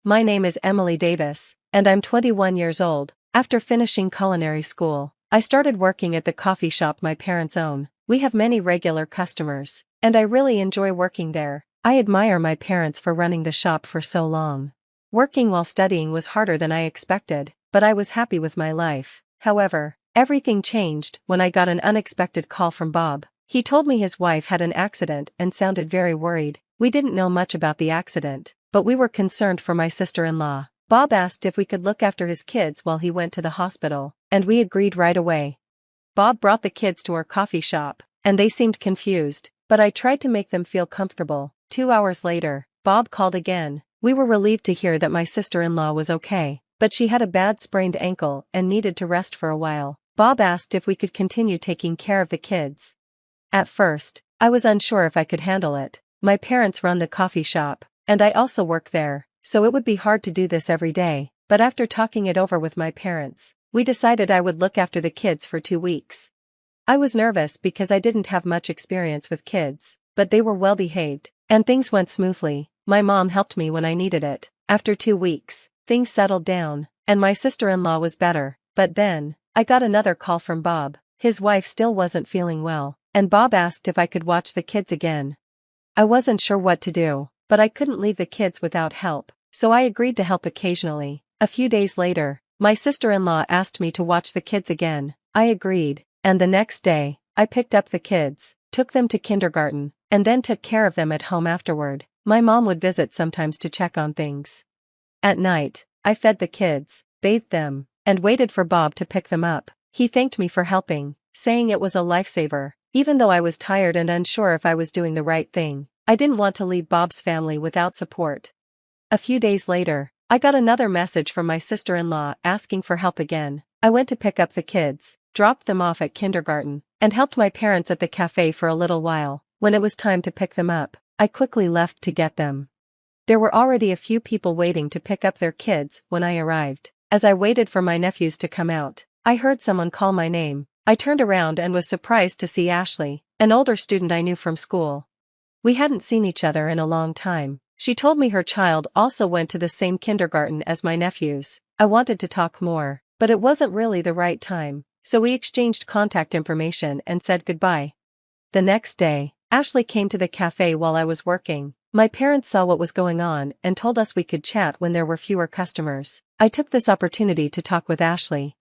My name is Emily Davis, and I'm 21 years old. After finishing culinary school, I started working at the coffee shop my parents own. We have many regular customers, and I really enjoy working there. I admire my parents for running the shop for so long. Working while studying was harder than I expected, but I was happy with my life. However, everything changed when I got an unexpected call from Bob. He told me his wife had an accident and sounded very worried. We didn't know much about the accident, but we were concerned for my sister-in-law. Bob asked if we could look after his kids while he went to the hospital, and we agreed right away. Bob brought the kids to our coffee shop, and they seemed confused, but I tried to make them feel comfortable. 2 hours later, Bob called again. We were relieved to hear that my sister-in-law was okay, but she had a bad sprained ankle and needed to rest for a while. Bob asked if we could continue taking care of the kids. At first, I was unsure if I could handle it. My parents run the coffee shop, and I also work there, so it would be hard to do this every day. But after talking it over with my parents, we decided I would look after the kids for 2 weeks. I was nervous because I didn't have much experience with kids, but they were well behaved, and things went smoothly. My mom helped me when I needed it. After 2 weeks, things settled down, and my sister-in-law was better. But then, I got another call from Bob. His wife still wasn't feeling well, and Bob asked if I could watch the kids again. I wasn't sure what to do, but I couldn't leave the kids without help, so I agreed to help occasionally. A few days later, my sister-in-law asked me to watch the kids again. I agreed, and the next day, I picked up the kids, took them to kindergarten, and then took care of them at home afterward. My mom would visit sometimes to check on things. At night, I fed the kids, bathed them, and waited for Bob to pick them up. He thanked me for helping, saying it was a lifesaver. Even though I was tired and unsure if I was doing the right thing, I didn't want to leave Bob's family without support. A few days later, I got another message from my sister-in-law asking for help again. I went to pick up the kids, dropped them off at kindergarten, and helped my parents at the cafe for a little while. When it was time to pick them up, I quickly left to get them. There were already a few people waiting to pick up their kids when I arrived. As I waited for my nephews to come out, I heard someone call my name. I turned around and was surprised to see Ashley, an older student I knew from school. We hadn't seen each other in a long time. She told me her child also went to the same kindergarten as my nephews. I wanted to talk more, but it wasn't really the right time, so we exchanged contact information and said goodbye. The next day, Ashley came to the cafe while I was working. My parents saw what was going on and told us we could chat when there were fewer customers. I took this opportunity to talk with Ashley.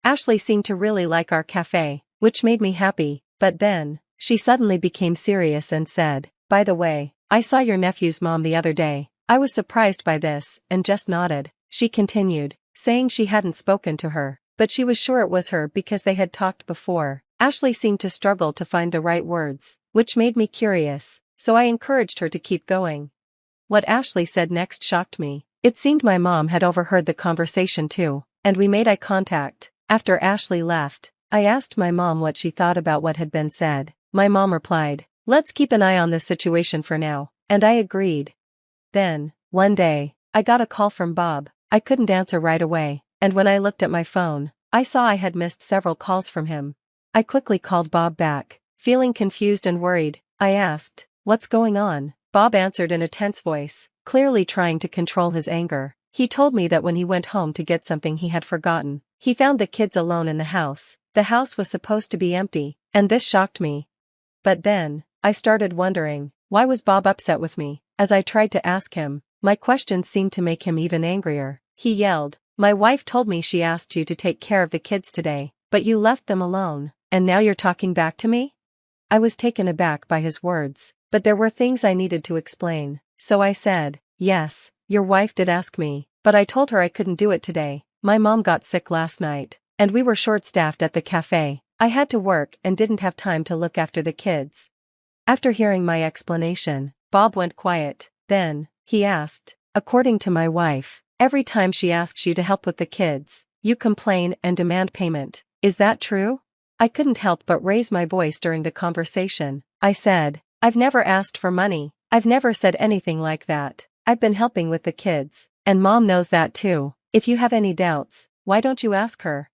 Ashley seemed to really like our cafe, which made me happy, but then, she suddenly became serious and said, "By the way, I saw your nephew's mom the other day." I was surprised by this and just nodded. She continued, saying she hadn't spoken to her, but she was sure it was her because they had talked before. Ashley seemed to struggle to find the right words, which made me curious, so I encouraged her to keep going. What Ashley said next shocked me. It seemed my mom had overheard the conversation too, and we made eye contact. After Ashley left, I asked my mom what she thought about what had been said. My mom replied, "Let's keep an eye on this situation for now," and I agreed. Then, one day, I got a call from Bob. I couldn't answer right away, and when I looked at my phone, I saw I had missed several calls from him. I quickly called Bob back, feeling confused and worried. I asked, "What's going on?" Bob answered in a tense voice, clearly trying to control his anger. He told me that when he went home to get something he had forgotten, he found the kids alone in the house. The house was supposed to be empty, and this shocked me. But then, I started wondering, why was Bob upset with me? As I tried to ask him, my questions seemed to make him even angrier. He yelled, "My wife told me she asked you to take care of the kids today, but you left them alone, and now you're talking back to me?" I was taken aback by his words, but there were things I needed to explain, so I said, "Yes, your wife did ask me, but I told her I couldn't do it today. My mom got sick last night, and we were short-staffed at the cafe. I had to work and didn't have time to look after the kids." After hearing my explanation, Bob went quiet. Then, he asked, "According to my wife, every time she asks you to help with the kids, you complain and demand payment. Is that true?" I couldn't help but raise my voice during the conversation. I said, "I've never asked for money. I've never said anything like that. I've been helping with the kids, and Mom knows that too. If you have any doubts, why don't you ask her?"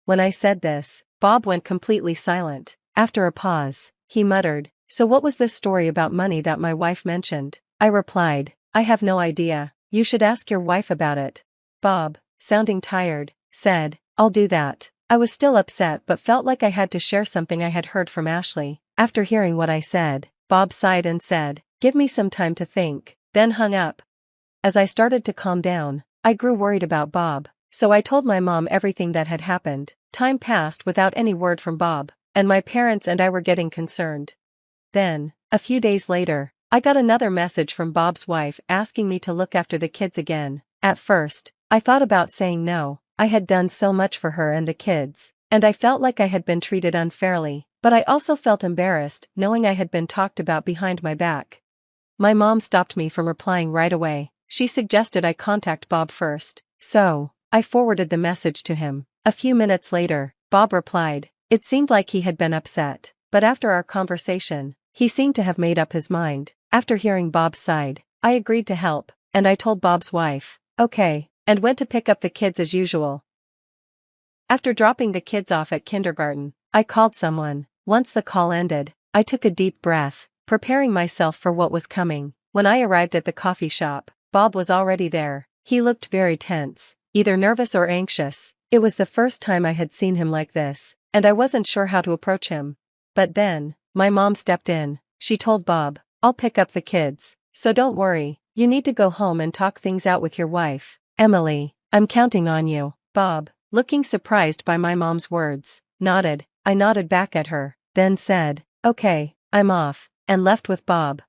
When I said this, Bob went completely silent. After a pause, he muttered, "So what was this story about money that my wife mentioned?" I replied, "I have no idea. You should ask your wife about it. Bob, sounding tired, said, I'll do that. I was still upset but felt like I had to share something I had heard from Ashley. After hearing what I said, Bob sighed and said, give me some time to think, then hung up. As I started to calm down, I grew worried about Bob, so I told my mom everything that had happened. Time passed without any word from Bob, and my parents and I were getting concerned. Then, a few days later, I got another message from Bob's wife asking me to look after the kids again. At first, I thought about saying no. I had done so much for her and the kids, and I felt like I had been treated unfairly, but I also felt embarrassed knowing I had been talked about behind my back. My mom stopped me from replying right away. She suggested I contact Bob first, so I forwarded the message to him. A few minutes later, Bob replied. It seemed like he had been upset, but after our conversation, he seemed to have made up his mind. After hearing Bob's side, I agreed to help, and I told Bob's wife, okay, and went to pick up the kids as usual. After dropping the kids off at kindergarten, I called someone. Once the call ended, I took a deep breath, preparing myself for what was coming. When I arrived at the coffee shop, Bob was already there. He looked very tense, either nervous or anxious. It was the first time I had seen him like this, and I wasn't sure how to approach him. But then, my mom stepped in. She told Bob, I'll pick up the kids, so don't worry, you need to go home and talk things out with your wife. Emily, I'm counting on you. Bob, looking surprised by my mom's words, nodded. I nodded back at her, then said, okay, I'm off, and left with Bob.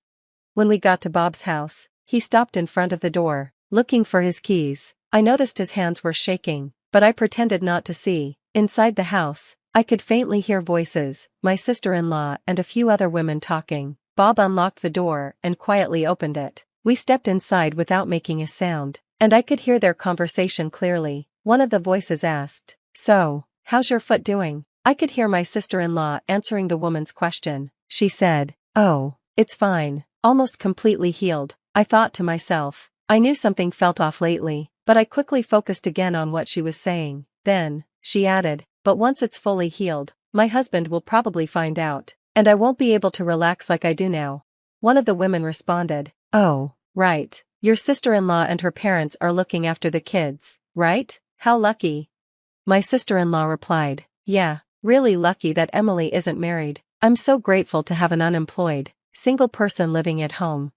When we got to Bob's house, he stopped in front of the door, looking for his keys. I noticed his hands were shaking, but I pretended not to see. Inside the house, I could faintly hear voices, my sister-in-law and a few other women talking. Bob unlocked the door and quietly opened it. We stepped inside without making a sound, and I could hear their conversation clearly. One of the voices asked, so, how's your foot doing? I could hear my sister-in-law answering the woman's question. She said, oh, it's fine, almost completely healed. I thought to myself, I knew something felt off lately, but I quickly focused again on what she was saying. Then, she added, but once it's fully healed, my husband will probably find out, and I won't be able to relax like I do now. One of the women responded, oh, right, your sister-in-law and her parents are looking after the kids, right? How lucky. My sister-in-law replied, yeah, really lucky that Emily isn't married. I'm so grateful to have an unemployed, single person living at home.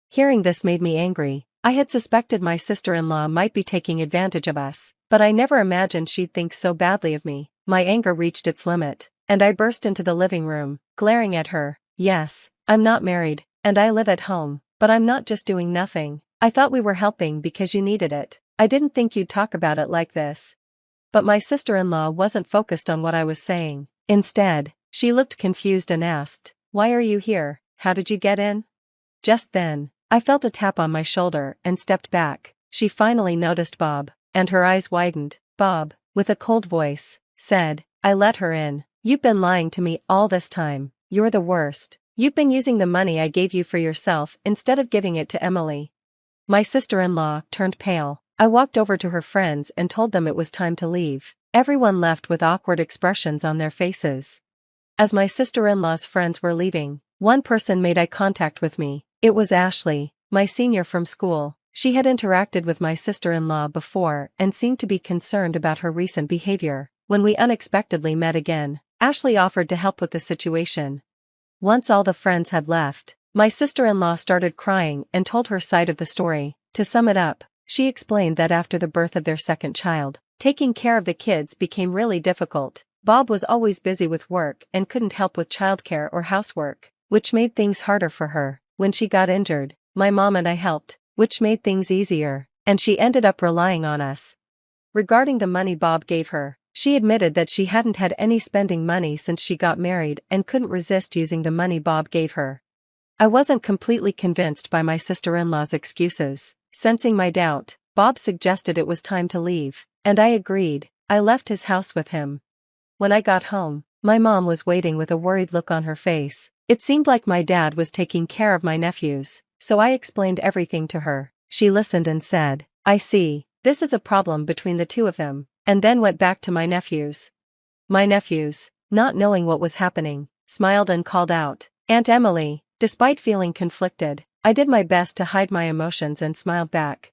Hearing this made me angry. I had suspected my sister-in-law might be taking advantage of us, but I never imagined she'd think so badly of me. My anger reached its limit, and I burst into the living room, glaring at her. Yes, I'm not married, and I live at home, but I'm not just doing nothing. I thought we were helping because you needed it. I didn't think you'd talk about it like this. But my sister-in-law wasn't focused on what I was saying. Instead, she looked confused and asked, why are you here? How did you get in? Just then, I felt a tap on my shoulder and stepped back. She finally noticed Bob, and her eyes widened. Bob, with a cold voice, said, I let her in. You've been lying to me all this time. You're the worst. You've been using the money I gave you for yourself instead of giving it to Emily. My sister-in-law turned pale. I walked over to her friends and told them it was time to leave. Everyone left with awkward expressions on their faces. As my sister-in-law's friends were leaving, one person made eye contact with me. It was Ashley, my senior from school. She had interacted with my sister-in-law before and seemed to be concerned about her recent behavior. When we unexpectedly met again, Ashley offered to help with the situation. Once all the friends had left, my sister-in-law started crying and told her side of the story. To sum it up, she explained that after the birth of their second child, taking care of the kids became really difficult. Bob was always busy with work and couldn't help with childcare or housework, which made things harder for her. When she got injured, my mom and I helped, which made things easier, and she ended up relying on us. Regarding the money Bob gave her, she admitted that she hadn't had any spending money since she got married and couldn't resist using the money Bob gave her. I wasn't completely convinced by my sister-in-law's excuses. Sensing my doubt, Bob suggested it was time to leave, and I agreed. I left his house with him. When I got home, my mom was waiting with a worried look on her face. It seemed like my dad was taking care of my nephews, so I explained everything to her. She listened and said, I see, this is a problem between the two of them, and then went back to my nephews. My nephews, not knowing what was happening, smiled and called out, Aunt Emily. Despite feeling conflicted, I did my best to hide my emotions and smiled back.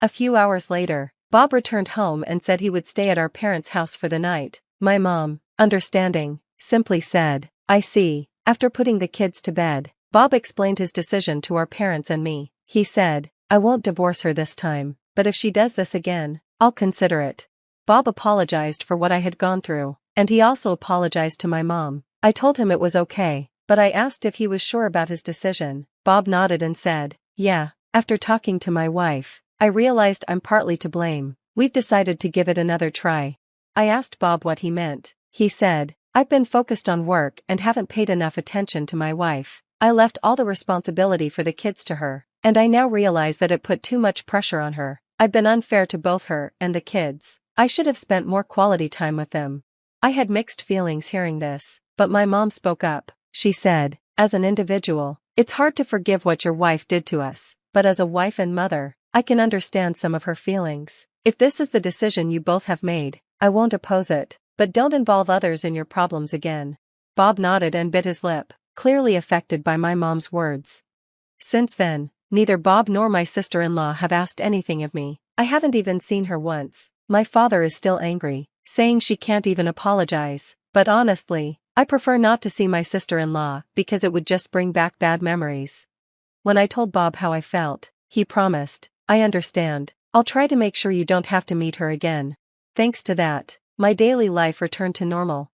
A few hours later, Bob returned home and said he would stay at our parents' house for the night. My mom, understanding, simply said, "I see." After putting the kids to bed, Bob explained his decision to our parents and me. He said, "I won't divorce her this time, but if she does this again, I'll consider it." Bob apologized for what I had gone through, and he also apologized to my mom. I told him it was okay, but I asked if he was sure about his decision. Bob nodded and said, "Yeah, after talking to my wife, I realized I'm partly to blame. We've decided to give it another try." I asked Bob what he meant. He said, "I've been focused on work and haven't paid enough attention to my wife. I left all the responsibility for the kids to her, and I now realize that it put too much pressure on her. I've been unfair to both her and the kids. I should have spent more quality time with them." I had mixed feelings hearing this, but my mom spoke up. She said, "As an individual, it's hard to forgive what your wife did to us, but as a wife and mother, I can understand some of her feelings. If this is the decision you both have made, I won't oppose it, but don't involve others in your problems again." Bob nodded and bit his lip, clearly affected by my mom's words. Since then, neither Bob nor my sister-in-law have asked anything of me. I haven't even seen her once. My father is still angry, saying she can't even apologize, but honestly, I prefer not to see my sister-in-law because it would just bring back bad memories. When I told Bob how I felt, he promised, "I understand. I'll try to make sure you don't have to meet her again." Thanks to that, my daily life returned to normal.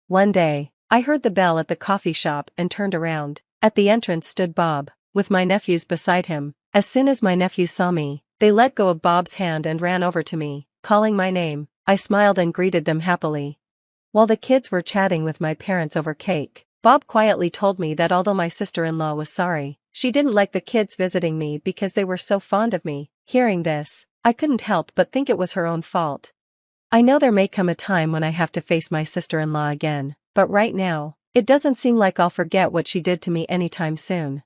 One day, I heard the bell at the coffee shop and turned around. At the entrance stood Bob, with my nephews beside him. As soon as my nephews saw me, they let go of Bob's hand and ran over to me, calling my name. I smiled and greeted them happily. While the kids were chatting with my parents over cake, Bob quietly told me that although my sister-in-law was sorry, she didn't like the kids visiting me because they were so fond of me. Hearing this, I couldn't help but think it was her own fault. I know there may come a time when I have to face my sister-in-law again, but right now, it doesn't seem like I'll forget what she did to me anytime soon.